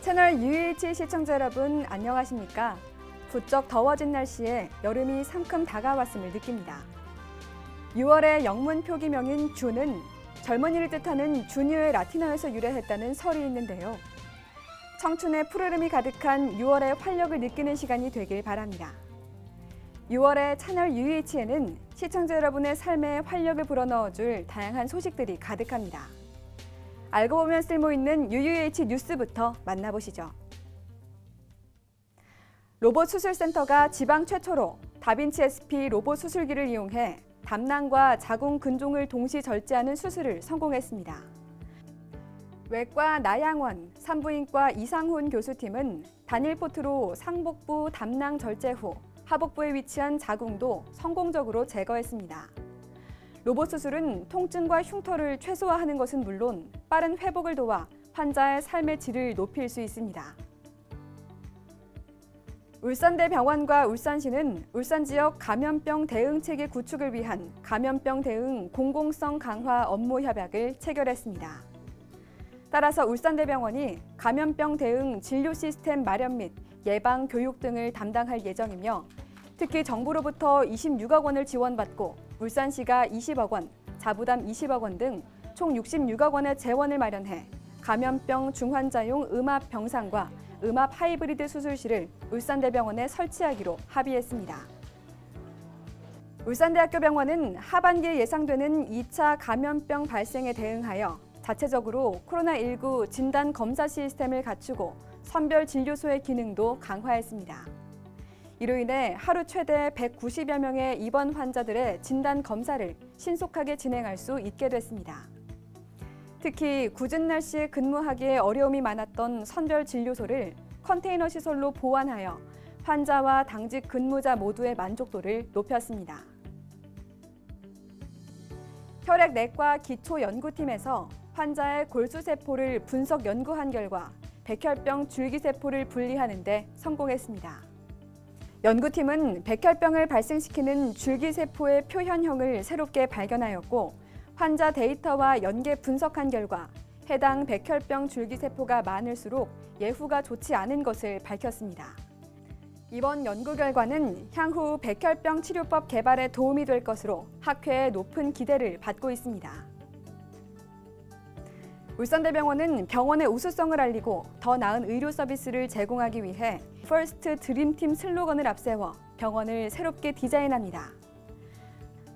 채널 UH 시청자 여러분 안녕하십니까? 부쩍 더워진 날씨에 여름이 상큼 다가왔음을 느낍니다. 6월의 영문 표기명인 주는 젊은이를 뜻하는 주니어의 라틴어에서 유래했다는 설이 있는데요. 청춘의 푸르름이 가득한 6월의 활력을 느끼는 시간이 되길 바랍니다. 6월의 채널 UH에는 시청자 여러분의 삶에 활력을 불어넣어줄 다양한 소식들이 가득합니다. 알고 보면 쓸모있는 UUH 뉴스부터 만나보시죠. 로봇 수술센터가 지방 최초로 다빈치 SP 로봇 수술기를 이용해 담낭과 자궁 근종을 동시 절제하는 수술을 성공했습니다. 외과 나양원 산부인과 이상훈 교수팀은 단일 포트로 상복부 담낭 절제 후 하복부에 위치한 자궁도 성공적으로 제거했습니다. 로봇 수술은 통증과 흉터를 최소화하는 것은 물론 빠른 회복을 도와 환자의 삶의 질을 높일 수 있습니다. 울산대병원과 울산시는 울산 지역 감염병 대응 체계 구축을 위한 감염병 대응 공공성 강화 업무 협약을 체결했습니다. 따라서 울산대병원이 감염병 대응 진료 시스템 마련 및 예방 교육 등을 담당할 예정이며 특히 정부로부터 26억 원을 지원받고 울산시가 20억 원, 자부담 20억 원 등 총 66억 원의 재원을 마련해 감염병 중환자용 음압 병상과 음압 하이브리드 수술실을 울산대병원에 설치하기로 합의했습니다. 울산대학교 병원은 하반기에 예상되는 2차 감염병 발생에 대응하여 자체적으로 코로나19 진단 검사 시스템을 갖추고 선별 진료소의 기능도 강화했습니다. 이로 인해 하루 최대 190여 명의 입원 환자들의 진단 검사를 신속하게 진행할 수 있게 됐습니다. 특히 궂은 날씨에 근무하기에 어려움이 많았던 선별 진료소를 컨테이너 시설로 보완하여 환자와 당직 근무자 모두의 만족도를 높였습니다. 혈액내과 기초연구팀에서 환자의 골수세포를 분석 연구한 결과 백혈병 줄기세포를 분리하는 데 성공했습니다. 연구팀은 백혈병을 발생시키는 줄기세포의 표현형을 새롭게 발견하였고 환자 데이터와 연계 분석한 결과 해당 백혈병 줄기세포가 많을수록 예후가 좋지 않은 것을 밝혔습니다. 이번 연구 결과는 향후 백혈병 치료법 개발에 도움이 될 것으로 학회의 높은 기대를 받고 있습니다. 울산대병원은 병원의 우수성을 알리고 더 나은 의료 서비스를 제공하기 위해 퍼스트 드림팀 슬로건을 앞세워 병원을 새롭게 디자인합니다.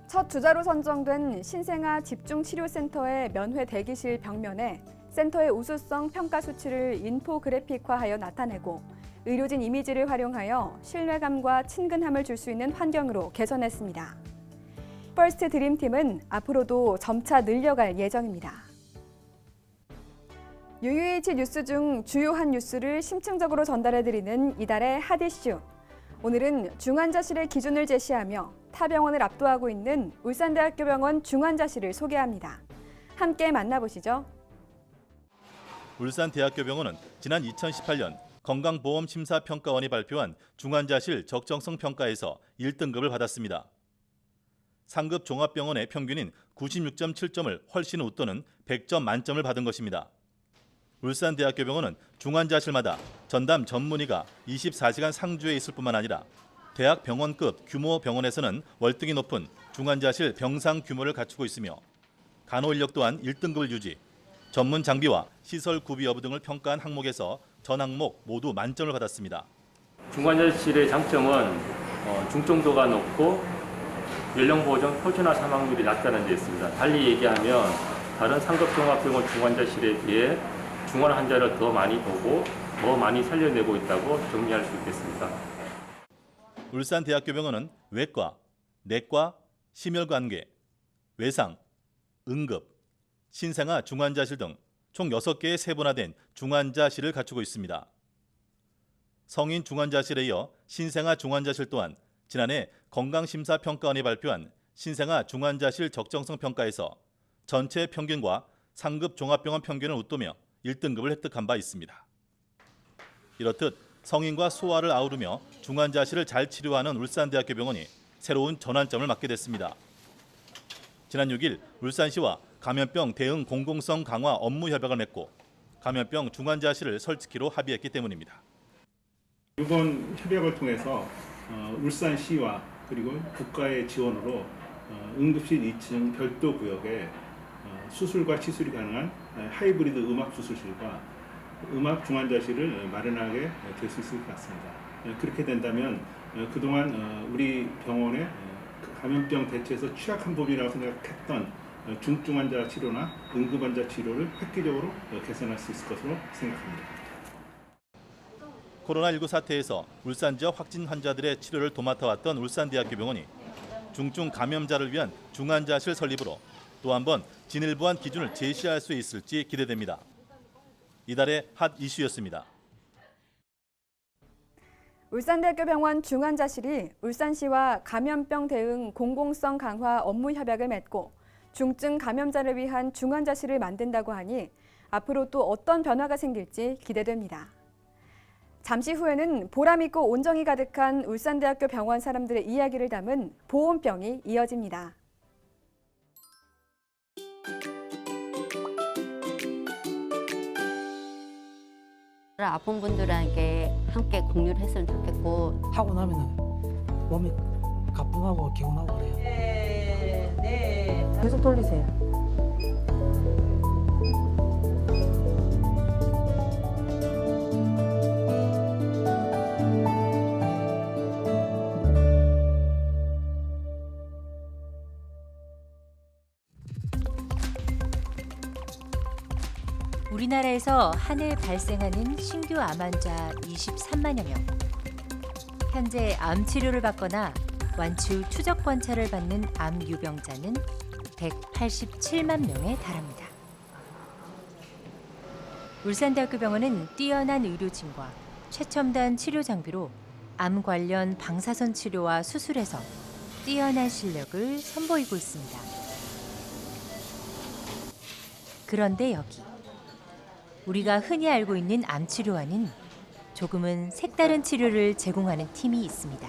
첫 주자로 선정된 신생아 집중치료센터의 면회 대기실 벽면에 센터의 우수성 평가 수치를 인포그래픽화하여 나타내고 의료진 이미지를 활용하여 신뢰감과 친근함을 줄 수 있는 환경으로 개선했습니다. 퍼스트 드림팀은 앞으로도 점차 늘려갈 예정입니다. UUH 뉴스 중 주요한 뉴스를 심층적으로 전달해드리는 이달의 핫 이슈. 오늘은 중환자실의 기준을 제시하며 타 병원을 압도하고 있는 울산대학교 병원 중환자실을 소개합니다. 함께 만나보시죠. 울산대학교 병원은 지난 2018년 건강보험심사평가원이 발표한 중환자실 적정성 평가에서 1등급을 받았습니다. 상급 종합병원의 평균인 96.7점을 훨씬 웃도는 100점 만점을 받은 것입니다. 울산대학교 병원은 중환자실마다 전담 전문의가 24시간 상주해 있을 뿐만 아니라 대학 병원급 규모 병원에서는 월등히 높은 중환자실 병상 규모를 갖추고 있으며 간호 인력 또한 1등급을 유지, 전문 장비와 시설 구비 여부 등을 평가한 항목에서 전 항목 모두 만점을 받았습니다. 중환자실의 장점은 중증도가 높고 연령 보정 표준화 사망률이 낮다는 데 있습니다. 달리 얘기하면 다른 상급 종합병원 중환자실에 비해 중환 환자를 더 많이 보고 더 많이 살려내고 있다고 정리할 수 있겠습니다. 울산대학교 병원은 외과, 내과, 심혈관계, 외상, 응급, 신생아 중환자실 등 총 6개의 세분화된 중환자실을 갖추고 있습니다. 성인 중환자실에 이어 신생아 중환자실 또한 지난해 건강심사평가원이 발표한 신생아 중환자실 적정성 평가에서 전체 평균과 상급 종합병원 평균을 웃도며 1등급을 획득한 바 있습니다. 이렇듯 성인과 소아를 아우르며 중환자실을 잘 치료하는 울산대학교 병원이 새로운 전환점을 맞게 됐습니다. 지난 6일 울산시와 감염병 대응 공공성 강화 업무 협약을 맺고 감염병 중환자실을 설치기로 합의했기 때문입니다. 이번 협약을 통해서 울산시와 그리고 국가의 지원으로 응급실 2층 별도 구역에 수술과 치술이 가능한 하이브리드 음압 수술실과 음압 중환자실을 마련하게 될 수 있을 것 같습니다. 그렇게 된다면 그동안 우리 병원의 감염병 대처에서 취약한 부분이라고 생각했던 중증 환자 치료나 응급 환자 치료를 획기적으로 개선할 수 있을 것으로 생각합니다. 코로나19 사태에서 울산 지역 확진 환자들의 치료를 도맡아왔던 울산대학교 병원이 중증 감염자를 위한 중환자실 설립으로 또 한 번 진일보한 기준을 제시할 수 있을지 기대됩니다. 이달의 핫 이슈였습니다. 울산대학교 병원 중환자실이 울산시와 감염병 대응 공공성 강화 업무 협약을 맺고 중증 감염자를 위한 중환자실을 만든다고 하니 앞으로 또 어떤 변화가 생길지 기대됩니다. 잠시 후에는 보람있고 온정이 가득한 울산대학교 병원 사람들의 이야기를 담은 보온병이 이어집니다. 아픈 분들에게 함께 공유를 했으면 좋겠고 하고 나면은 몸이 가뿐하고 개운하고 그래요. 네. 계속 돌리세요. 우리나라에서 한 해 발생하는 신규 암 환자 23만여 명. 현재 암 치료를 받거나 완치 추적 관찰을 받는 암 유병자는 187만 명에 달합니다. 울산대학교 병원은 뛰어난 의료진과 최첨단 치료 장비로 암 관련 방사선 치료와 수술에서 뛰어난 실력을 선보이고 있습니다. 그런데 여기 우리가 흔히 알고 있는 암 치료와는 조금은 색다른 치료를 제공하는 팀이 있습니다.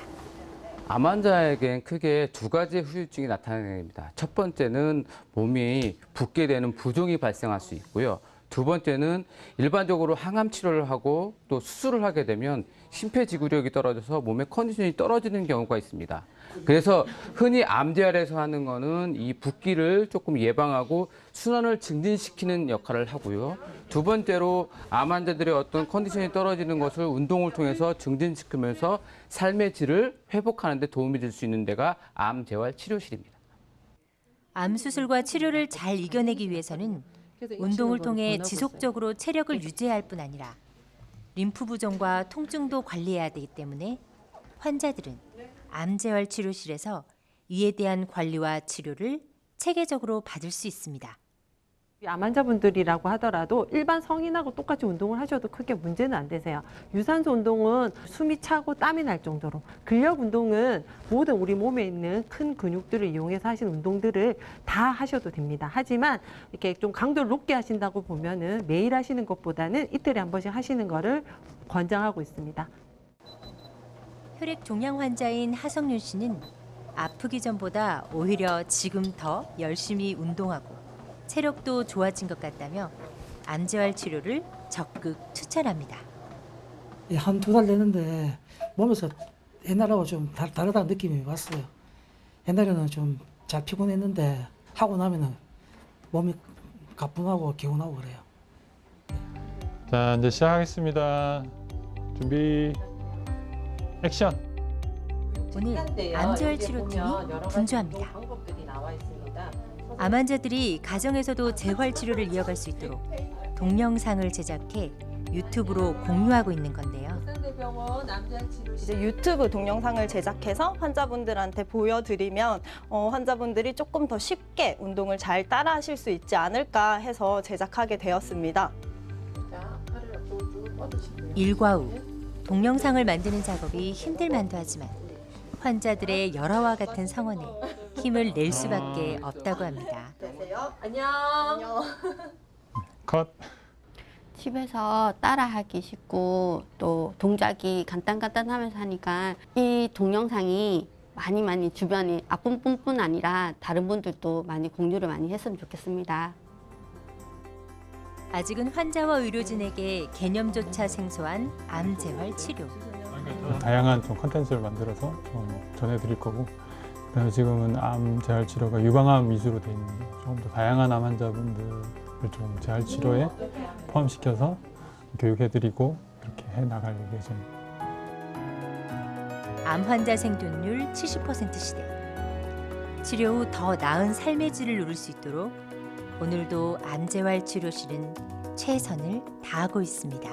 암 환자에겐 크게 두 가지 후유증이 나타납니다. 첫 번째는 몸이 붓게 되는 부종이 발생할 수 있고요. 두 번째는 일반적으로 항암 치료를 하고 또 수술을 하게 되면 심폐지구력이 떨어져서 몸의 컨디션이 떨어지는 경우가 있습니다. 그래서 흔히 암재활에서 하는 거는 이 붓기를 조금 예방하고 순환을 증진시키는 역할을 하고요. 두 번째로 암 환자들의 어떤 컨디션이 떨어지는 것을 운동을 통해서 증진시키면서 삶의 질을 회복하는 데 도움이 될 수 있는 데가 암재활 치료실입니다. 암 수술과 치료를 잘 이겨내기 위해서는 운동을 통해 지속적으로 체력을 유지해야 할 뿐 아니라 림프 부종과 통증도 관리해야 되기 때문에 환자들은 암재활 치료실에서 이에 대한 관리와 치료를 체계적으로 받을 수 있습니다. 암 환자분들이라고 하더라도 일반 성인하고 똑같이 운동을 하셔도 크게 문제는 안 되세요. 유산소 운동은 숨이 차고 땀이 날 정도로, 근력 운동은 모든 우리 몸에 있는 큰 근육들을 이용해서 하시는 운동들을 다 하셔도 됩니다. 하지만 이렇게 좀 강도를 높게 하신다고 보면은 매일 하시는 것보다는 이틀에 한 번씩 하시는 거를 권장하고 있습니다. 혈액 종양 환자인 하성윤 씨는 아프기 전보다 오히려 지금 더 열심히 운동하고 체력도 좋아진 것 같다며 암재활 치료를 적극 추천합니다. 한 두 달 됐는데 몸에서 옛날하고 좀 다르다는 느낌이 왔어요. 옛날에는 좀 잘 피곤했는데 하고 나면은 몸이 가뿐하고 개운하고 그래요. 자, 이제 시작하겠습니다. 준비, 액션. 오늘 암재활 치료팀이 분주합니다. 암 환자들이 가정에서도 재활 치료를 이어갈 수 있도록 동영상을 제작해 유튜브로 공유하고 있는 건데요. 이제 유튜브 동영상을 제작해서 환자분들한테 보여드리면 환자분들이 조금 더 쉽게 운동을 잘 따라하실 수 있지 않을까 해서 제작하게 되었습니다. 일과 후 동영상을 만드는 작업이 힘들만도 하지만 환자들의 열화와 같은 성원에 힘을 낼 수밖에 없다고 합니다. 안녕. 컷. 집에서 따라하기 쉽고 또 동작이 간단하면서 하니까 이 동영상이 많이 주변에 아픈 분뿐 아니라 다른 분들도 많이 공유를 많이 했으면 좋겠습니다. 아직은 환자와 의료진에게 개념조차 생소한 암 재활 치료. 다양한 좀 컨텐츠를 만들어서 좀 전해드릴 거고, 그다음에 지금은 암 재활 치료가 유방암 위주로 돼 있는데 조금 더 다양한 암 환자분들을 좀 재활 치료에 포함시켜서 교육해드리고 이렇게 해 나갈 예정입니다. 암 환자 생존율 70% 시대. 치료 후 더 나은 삶의 질을 누릴 수 있도록 오늘도 암 재활 치료실은 최선을 다하고 있습니다.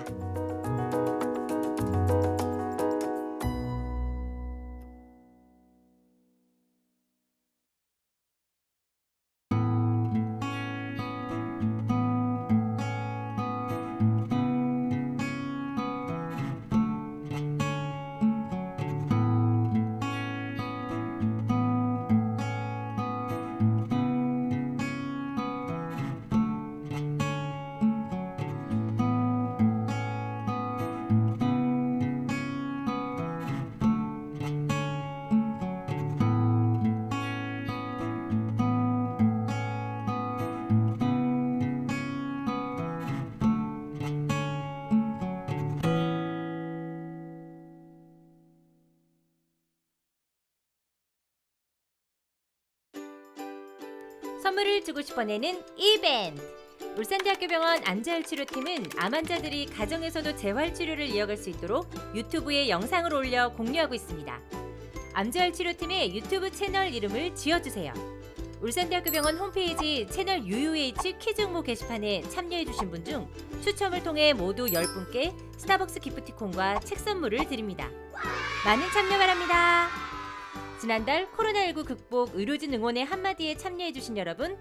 선물을 주고 싶어내는 이벤트! 울산대학교병원 암재활치료팀은 암 환자들이 가정에서도 재활치료를 이어갈 수 있도록 유튜브에 영상을 올려 공유하고 있습니다. 암재활치료팀의 유튜브 채널 이름을 지어주세요. 울산대학교병원 홈페이지 채널 UUH 퀴즈 응모 게시판에 참여해주신 분 중 추첨을 통해 모두 10분께 스타벅스 기프티콘과 책 선물을 드립니다. 많은 참여 바랍니다. 지난달 코로나19 극복 의료진 응원의 한마디에 참여해주신 여러분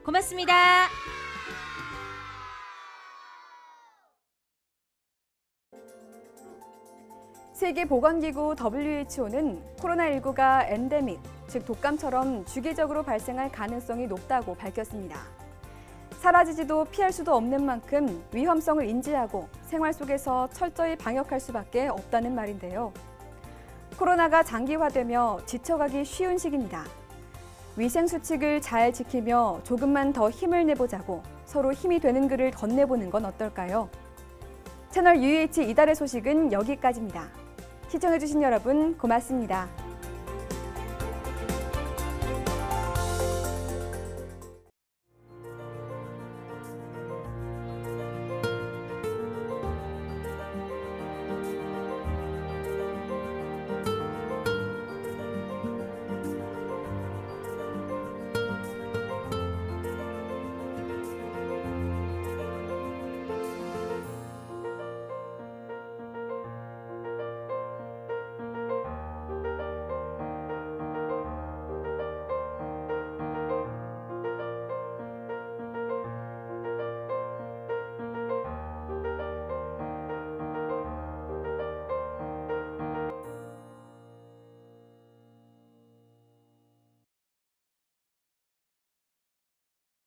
고맙습니다. 세계보건기구 WHO는 코로나19가 엔데믹, 즉 독감처럼 주기적으로 발생할 가능성이 높다고 밝혔습니다. 사라지지도 피할 수도 없는 만큼 위험성을 인지하고 생활 속에서 철저히 방역할 수밖에 없다는 말인데요. 코로나가 장기화되며 지쳐가기 쉬운 시기입니다. 위생수칙을 잘 지키며 조금만 더 힘을 내보자고 서로 힘이 되는 글을 건네보는 건 어떨까요? 채널 UH 이달의 소식은 여기까지입니다. 시청해주신 여러분 고맙습니다.